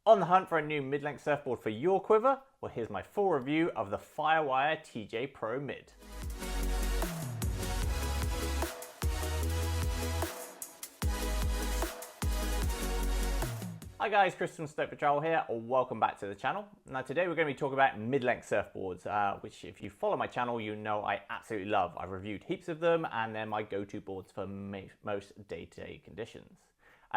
On the hunt for a new mid-length surfboard for your quiver? Well, here's my full review of the Firewire TJ Pro Mid. Hi guys, Chris from Stoked here, welcome back to the channel. Now today we're going to be talking about mid-length surfboards, which if you follow my channel you know I absolutely love. I've reviewed heaps of them and they're my go-to boards for most day-to-day conditions.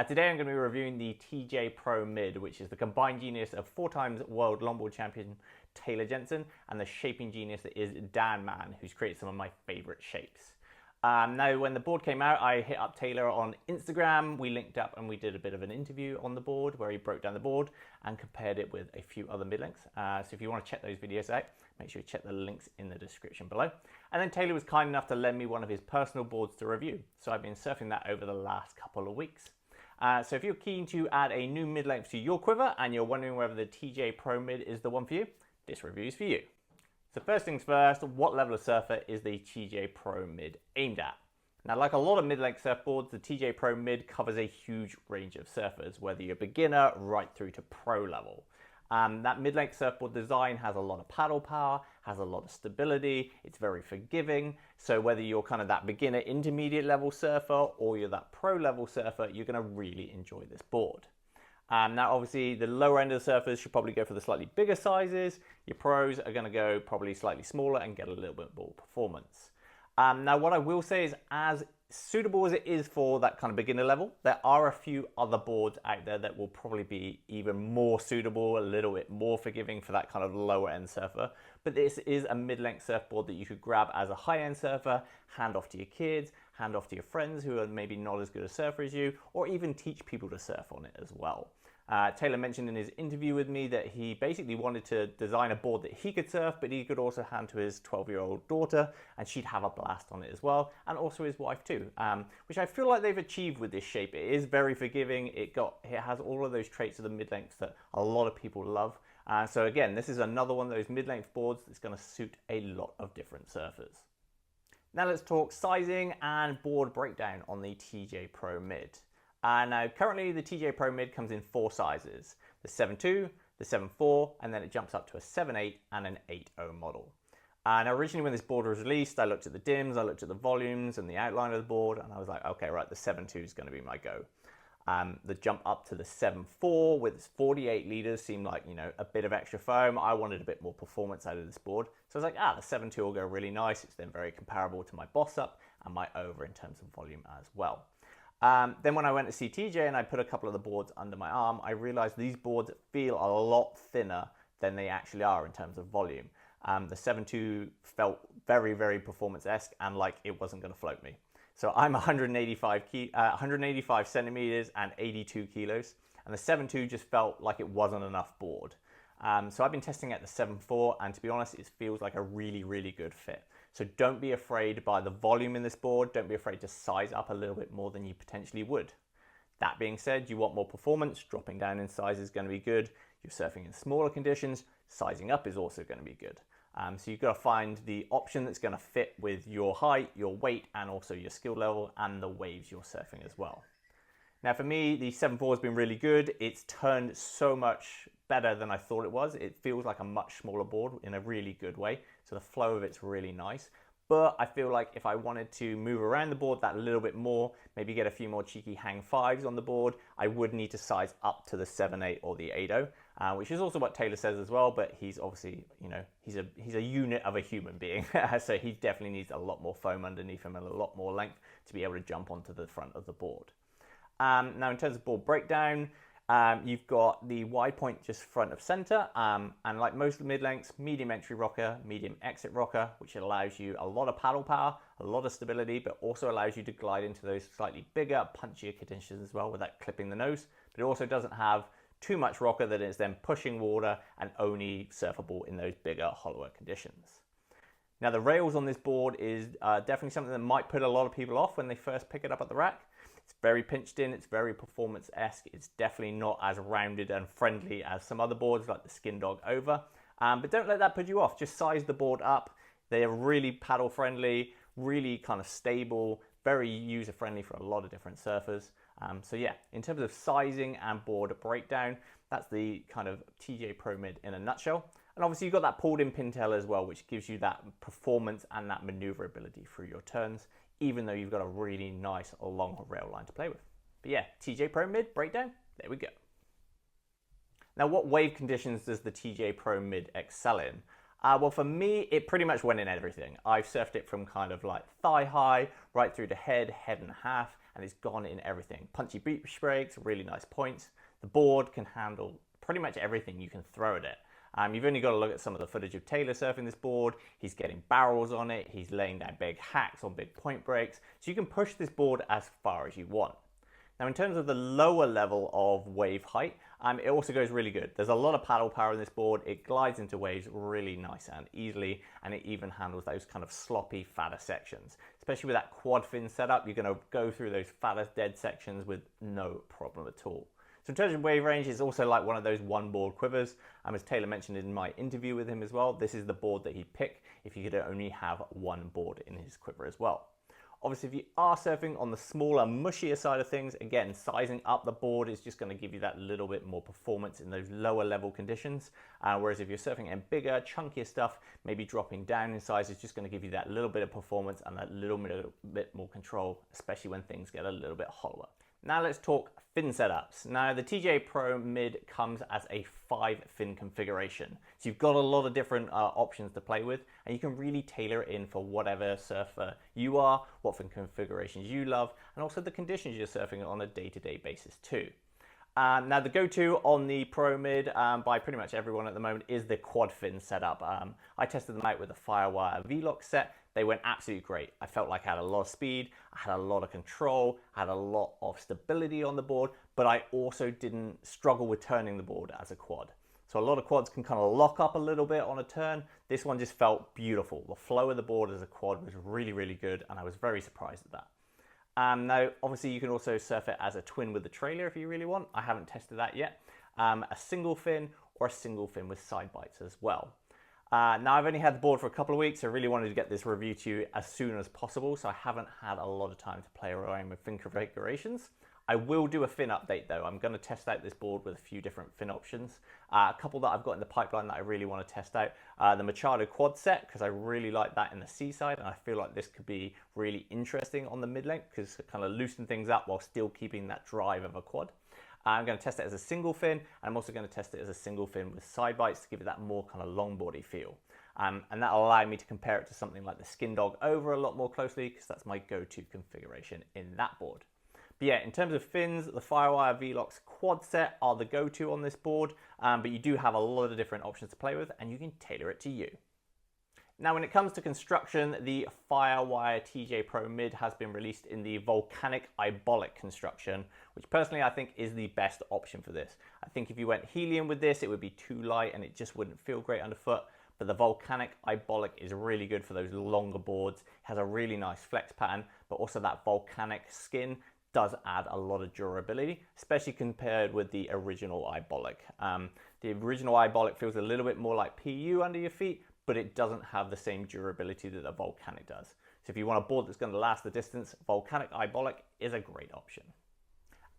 Today I'm going to be reviewing the TJ Pro Mid, which is the combined genius of 4-time world longboard champion Taylor Jensen and the shaping genius that is Dan Mann, who's created some of my favourite shapes. Now, when the board came out, I hit up Taylor on Instagram. We linked up and we did a bit of an interview on the board where he broke down the board and compared it with a few other mid-lengths. So if you want to check those videos out, make sure you check the links in the description below. And then Taylor was kind enough to lend me one of his personal boards to review. So I've been surfing that over the last couple of weeks. So if you're keen to add a new mid-length to your quiver and you're wondering whether the TJ Pro Mid is the one for you, this review is for you. So first things first, what level of surfer is the TJ Pro Mid aimed at? Now, like a lot of mid-length surfboards, the TJ Pro Mid covers a huge range of surfers, whether you're beginner right through to pro level. That mid-length surfboard design has a lot of paddle power, has a lot of stability, it's very forgiving. So whether you're kind of that beginner intermediate level surfer or you're that pro level surfer, you're going to really enjoy this board. Now obviously the lower end of the surfers should probably go for the slightly bigger sizes. Your pros are going to go probably slightly smaller and get a little bit more performance. Now what I will say is, as suitable as it is for that kind of beginner level, there are a few other boards out there that will probably be even more suitable, a little bit more forgiving for that kind of lower end surfer. But this is a mid-length surfboard that you could grab as a high-end surfer, hand off to your kids, hand off to your friends who are maybe not as good a surfer as you, or even teach people to surf on it as well. Taylor mentioned in his interview with me that he basically wanted to design a board that he could surf, but he could also hand to his 12-year-old daughter and she'd have a blast on it as well, and also his wife too, which I feel like they've achieved with this shape. It is very forgiving, it has all of those traits of the mid-lengths that a lot of people love. So again, this is another one of those mid-length boards that's going to suit a lot of different surfers. Now let's talk sizing and board breakdown on the TJ Pro Mid. Now currently the TJ Pro Mid comes in 4 sizes, the 7.2, the 7.4, and then it jumps up to a 7.8 and an 8.0 model. Now originally when this board was released, I looked at the dims, I looked at the volumes and the outline of the board, and I was like, okay, right, the 7.2 is going to be my go. The jump up to the 7.4 with its 48 litres seemed like, you know, a bit of extra foam. I wanted a bit more performance out of this board. So I was like, the 7.2 will go really nice. It's then very comparable to my Boss Up and my Ova in terms of volume as well. Then when I went to see TJ and I put a couple of the boards under my arm, I realized these boards feel a lot thinner than they actually are in terms of volume. The 7.2 felt very, very performance-esque and like it wasn't going to float me. So I'm 185 centimeters and 82 kilos, and the 7.2 just felt like it wasn't enough board. So I've been testing out the 7.4, and to be honest, it feels like a really, really good fit. So don't be afraid by the volume in this board. Don't be afraid to size up a little bit more than you potentially would. That being said, you want more performance, dropping down in size is going to be good. You're surfing in smaller conditions, sizing up is also going to be good. So you've got to find the option that's going to fit with your height, your weight, and also your skill level and the waves you're surfing as well. Now for me, the 7.4 has been really good. It's turned so much better than I thought it was. It feels like a much smaller board in a really good way. So the flow of it's really nice. But I feel like if I wanted to move around the board that little bit more, maybe get a few more cheeky hang 5s on the board, I would need to size up to the 7.8 or the 8.0, which is also what Taylor says as well, but he's obviously, you know, he's a unit of a human being. So he definitely needs a lot more foam underneath him and a lot more length to be able to jump onto the front of the board. Now in terms of board breakdown, you've got the wide point just front of center, and like most mid-lengths, medium entry rocker, medium exit rocker, which allows you a lot of paddle power, a lot of stability, but also allows you to glide into those slightly bigger, punchier conditions as well without clipping the nose. But it also doesn't have too much rocker that is then pushing water and only surfable in those bigger, hollower conditions. Now the rails on this board is definitely something that might put a lot of people off when they first pick it up at the rack. It's very pinched in, it's very performance-esque, it's definitely not as rounded and friendly as some other boards like the Skindog Ova, but don't let that put you off. Just size the board up. They are really paddle friendly, really kind of stable, very user friendly for a lot of different surfers. So yeah, in terms of sizing and board breakdown, That's the kind of TJ Pro Mid in a nutshell. And obviously you've got that pulled in pintail as well, which gives you that performance and that maneuverability through your turns, even though you've got a really nice long rail line to play with. But yeah, TJ Pro Mid breakdown, there we go. Now, what wave conditions does the TJ Pro Mid excel in? Well, for me, it pretty much went in everything. I've surfed it from kind of like thigh high, right through to head and half, and it's gone in everything. Punchy beach breaks, really nice points. The board can handle pretty much everything you can throw at it. You've only got to look at some of the footage of Taylor surfing this board. He's getting barrels on it. He's laying down big hacks on big point breaks. So you can push this board as far as you want. Now, in terms of the lower level of wave height, it also goes really good. There's a lot of paddle power in this board. It glides into waves really nice and easily, and it even handles those kind of sloppy, fatter sections. Especially with that quad fin setup, you're going to go through those fatter dead sections with no problem at all. So in terms of wave range, it's also like one of those one board quivers. As Taylor mentioned in my interview with him as well, this is the board that he'd pick if he could only have one board in his quiver as well. Obviously, if you are surfing on the smaller, mushier side of things, again, sizing up the board is just going to give you that little bit more performance in those lower level conditions. Whereas if you're surfing in bigger, chunkier stuff, maybe dropping down in size is just going to give you that little bit of performance and that little bit more control, especially when things get a little bit hollower. Now let's talk fin setups. Now the TJ Pro Mid comes as a 5-fin configuration. So you've got a lot of different options to play with, and you can really tailor it in for whatever surfer you are, what fin configurations you love, and also the conditions you're surfing on a day-to-day basis too. Now the go-to on the Pro Mid by pretty much everyone at the moment is the quad fin setup. I tested them out with the Firewire V-Lock set. They went absolutely great. I felt like I had a lot of speed, I had a lot of control, I had a lot of stability on the board, but I also didn't struggle with turning the board as a quad. So a lot of quads can kind of lock up a little bit on a turn. This one just felt beautiful. The flow of the board as a quad was really, really good, and I was very surprised at that. Now, obviously, you can also surf it as a twin with the trailer if you really want. I haven't tested that yet. A single fin or a single fin with side bites as well. Now, I've only had the board for a couple of weeks. So I really wanted to get this review to you as soon as possible. So I haven't had a lot of time to play around with fin configurations. I will do a fin update though. I'm going to test out this board with a few different fin options. A couple that I've got in the pipeline that I really want to test out. The Machado quad set, because I really like that in the seaside, and I feel like this could be really interesting on the mid-length because it kind of loosen things up while still keeping that drive of a quad. I'm going to test it as a single fin, and I'm also going to test it as a single fin with side bites to give it that more kind of longboardy feel. And that'll allow me to compare it to something like the Skindog Ova a lot more closely because that's my go-to configuration in that board. But yeah, in terms of fins, the Firewire V-Lock's quad set are the go-to on this board, but you do have a lot of different options to play with, and you can tailor it to you. Now, when it comes to construction, the Firewire TJ Pro Mid has been released in the Volcanic Ibolic construction, which personally I think is the best option for this. I think if you went helium with this, it would be too light and it just wouldn't feel great underfoot. But the Volcanic Ibolic is really good for those longer boards. It has a really nice flex pattern, but also that volcanic skin does add a lot of durability, especially compared with the original Ibolic. The original Ibolic feels a little bit more like PU under your feet, but it doesn't have the same durability that the Volcanic does. So if you want a board that's going to last the distance, Volcanic Ibolic is a great option.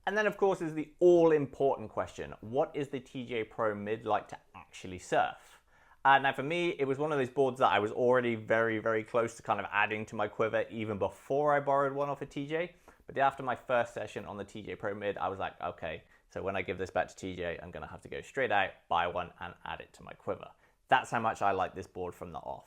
And then of course is the all-important question, what is the TJ Pro Mid like to actually surf? Now for me, it was one of those boards that I was already very, very close to kind of adding to my quiver even before I borrowed one off a TJ. But after my first session on the TJ Pro Mid, I was like, okay, so when I give this back to TJ, I'm going to have to go straight out, buy one, and add it to my quiver. That's how much I like this board from the off.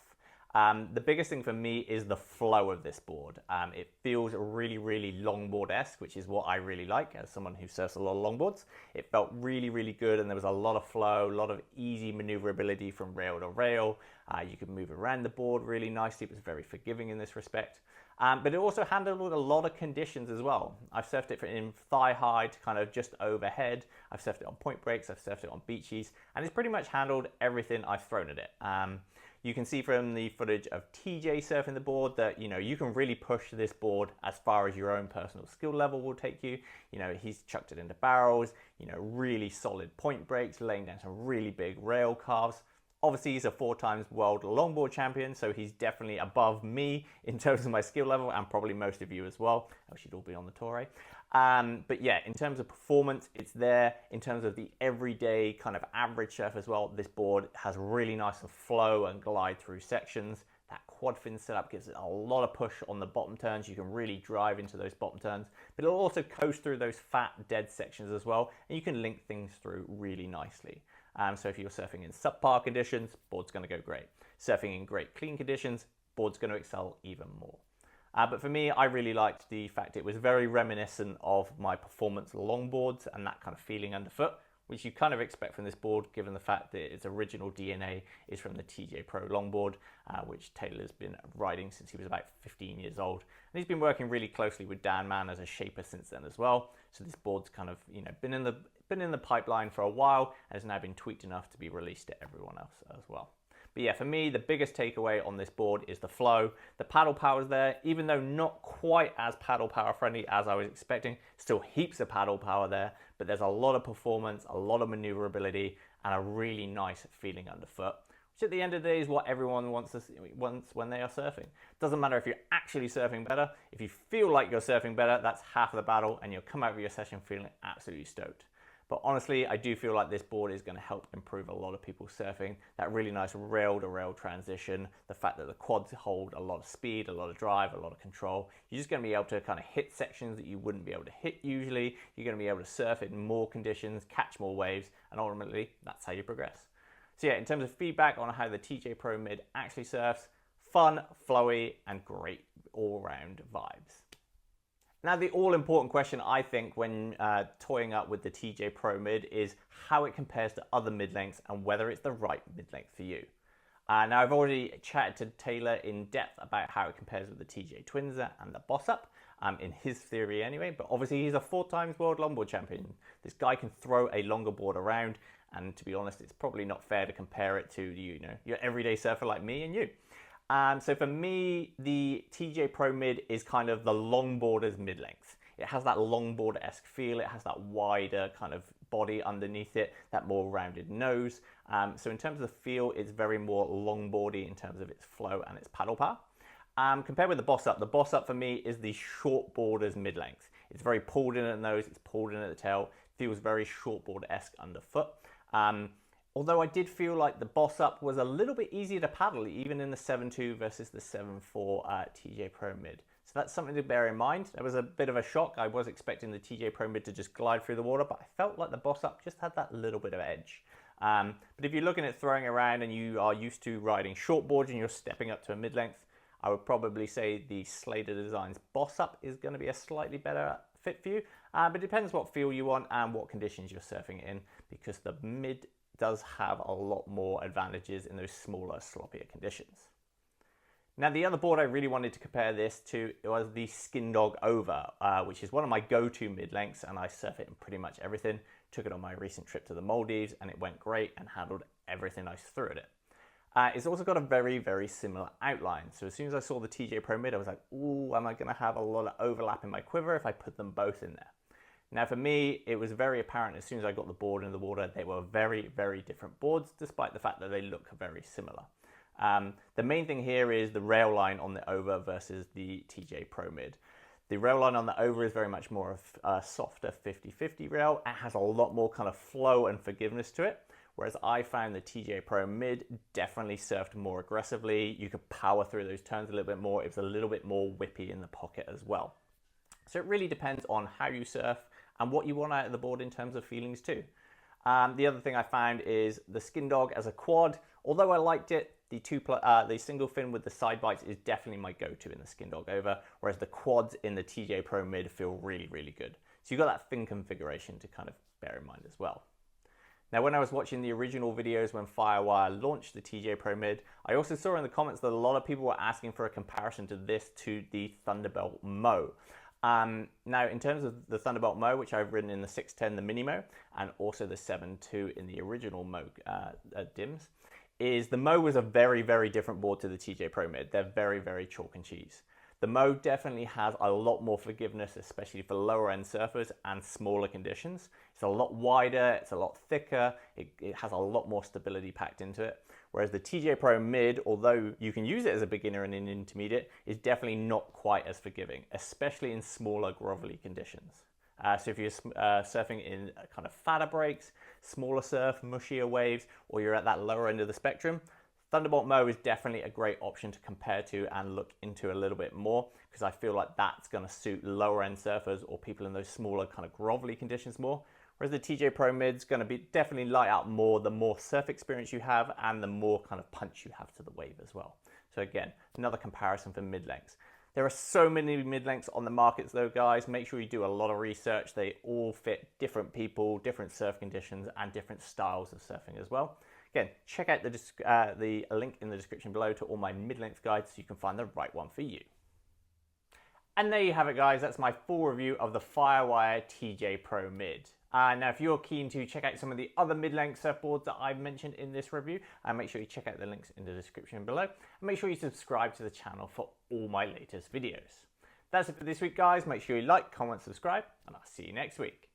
The biggest thing for me is the flow of this board. It feels really, really longboard-esque, which is what I really like as someone who surfs a lot of longboards. It felt really, really good, and there was a lot of flow, a lot of easy maneuverability from rail to rail. You could move around the board really nicely. It was very forgiving in this respect. But it also handled a lot of conditions as well. I've surfed it in thigh high to kind of just overhead. I've surfed it on point breaks. I've surfed it on beaches, and it's pretty much handled everything I've thrown at it. You can see from the footage of TJ surfing the board that, you know, you can really push this board as far as your own personal skill level will take you. You know, he's chucked it into barrels, you know, really solid point breaks, laying down some really big rail carves. Obviously, he's a 4-time world longboard champion, so he's definitely above me in terms of my skill level, and probably most of you as well. I wish you'd all be on the tour, eh? But yeah, in terms of performance, it's there. In terms of the everyday kind of average surf as well, this board has really nice flow and glide through sections. That quad fin setup gives it a lot of push on the bottom turns. You can really drive into those bottom turns, but it'll also coast through those fat dead sections as well, and you can link things through really nicely. So if you're surfing in subpar conditions, board's going to go great. Surfing in great clean conditions, board's going to excel even more. But for me, I really liked the fact it was very reminiscent of my performance longboards and that kind of feeling underfoot, which you kind of expect from this board, given the fact that its original DNA is from the TJ Pro longboard, which Taylor's been riding since he was about 15 years old. And he's been working really closely with Dan Mann as a shaper since then as well. So this board's kind of, you know, been in the pipeline for a while and has now been tweaked enough to be released to everyone else as well. But yeah, for me, the biggest takeaway on this board is the flow. The paddle power's there, even though not quite as paddle power friendly as I was expecting, still heaps of paddle power there, but there's a lot of performance, a lot of maneuverability, and a really nice feeling underfoot, which at the end of the day is what everyone wants when they are surfing. Doesn't matter if you're actually surfing better, if you feel like you're surfing better, that's half of the battle, and you'll come out of your session feeling absolutely stoked. But honestly, I do feel like this board is going to help improve a lot of people surfing. That really nice rail-to-rail transition, the fact that the quads hold a lot of speed, a lot of drive, a lot of control. You're just going to be able to kind of hit sections that you wouldn't be able to hit usually. You're going to be able to surf in more conditions, catch more waves, and ultimately, that's how you progress. So yeah, in terms of feedback on how the TJ Pro Mid actually surfs, fun, flowy, and great all-round vibes. Now, the all-important question, I think, when toying up with the TJ Pro Mid is how it compares to other mid-lengths and whether it's the right mid-length for you. Now, I've already chatted to Taylor in depth about how it compares with the TJ Twinser and the Boss Up, in his theory anyway, but obviously he's a 4-time world longboard champion. This guy can throw a longer board around, and to be honest, it's probably not fair to compare it to, you know, your everyday surfer like me and you. So for me, the TJ Pro Mid is kind of the longboarder's mid-length. It has that longboard-esque feel. It has that wider kind of body underneath it, that more rounded nose. So in terms of the feel, it's very more longboardy in terms of its flow and its paddle power. Compared with the Boss Up for me is the shortboarder's mid-length. It's very pulled in at the nose, it's pulled in at the tail, feels very shortboard-esque underfoot. Although I did feel like the Boss Up was a little bit easier to paddle, even in the 7.2 versus the 7.4 TJ Pro Mid. So that's something to bear in mind. That was a bit of a shock. I was expecting the TJ Pro Mid to just glide through the water, but I felt like the Boss Up just had that little bit of edge. But if you're looking at throwing around and you are used to riding shortboards and you're stepping up to a mid-length, I would probably say the Slater Designs Boss Up is going to be a slightly better fit for you. But it depends what feel you want and what conditions you're surfing in, because the Mid does have a lot more advantages in those smaller, sloppier conditions. Now, the other board I really wanted to compare this to was the Skindog Ova, which is one of my go-to mid-lengths, and I surf it in pretty much everything. Took it on my recent trip to the Maldives, and it went great and handled everything I threw at it. It's also got a very, very similar outline. So as soon as I saw the TJ Pro Mid, I was like, ooh, am I going to have a lot of overlap in my quiver if I put them both in there? Now for me, it was very apparent as soon as I got the board in the water, they were very, very different boards, despite the fact that they look very similar. The main thing here is the rail line on the Ova versus the TJ Pro Mid. The rail line on the Ova is very much more of a softer 50-50 rail. It has a lot more kind of flow and forgiveness to it, whereas I found the TJ Pro Mid definitely surfed more aggressively. You could power through those turns a little bit more. It was a little bit more whippy in the pocket as well. So it really depends on how you surf and what you want out of the board in terms of feelings too. The other thing I found is the Skindog as a quad. Although I liked it, the single fin with the side bites is definitely my go-to in the Skindog Ova, whereas the quads in the TJ Pro Mid feel really, really good. So you've got that fin configuration to kind of bear in mind as well. Now, when I was watching the original videos when Firewire launched the TJ Pro Mid, I also saw in the comments that a lot of people were asking for a comparison to this to the Thunderbolt Moe. Now, in terms of the Thunderbolt Moe, which I've ridden in the 610, the Mini Moe, and also the 7.2 in the original Moe Dims, is the Moe was a very, very different board to the TJ Pro Mid. They're very, very chalk and cheese. The Moe definitely has a lot more forgiveness, especially for lower end surfers and smaller conditions. It's a lot wider, it's a lot thicker, it has a lot more stability packed into it. Whereas the TJ Pro Mid, although you can use it as a beginner and an intermediate, is definitely not quite as forgiving, especially in smaller grovelly conditions. So if you're surfing in kind of fatter breaks, smaller surf, mushier waves, or you're at that lower end of the spectrum, Thunderbolt Moe is definitely a great option to compare to and look into a little bit more, because I feel like that's going to suit lower end surfers or people in those smaller kind of grovelly conditions more. Whereas the TJ Pro Mid's going to be definitely light out more the more surf experience you have and the more kind of punch you have to the wave as well. So again, another comparison for mid-lengths. There are so many mid-lengths on the markets though, guys. Make sure you do a lot of research. They all fit different people, different surf conditions, and different styles of surfing as well. Again, check out the link in the description below to all my mid-length guides so you can find the right one for you. And there you have it, guys. That's my full review of the Firewire TJ Pro Mid. Now, if you're keen to check out some of the other mid-length surfboards that I've mentioned in this review, make sure you check out the links in the description below. And make sure you subscribe to the channel for all my latest videos. That's it for this week, guys. Make sure you like, comment, subscribe, and I'll see you next week.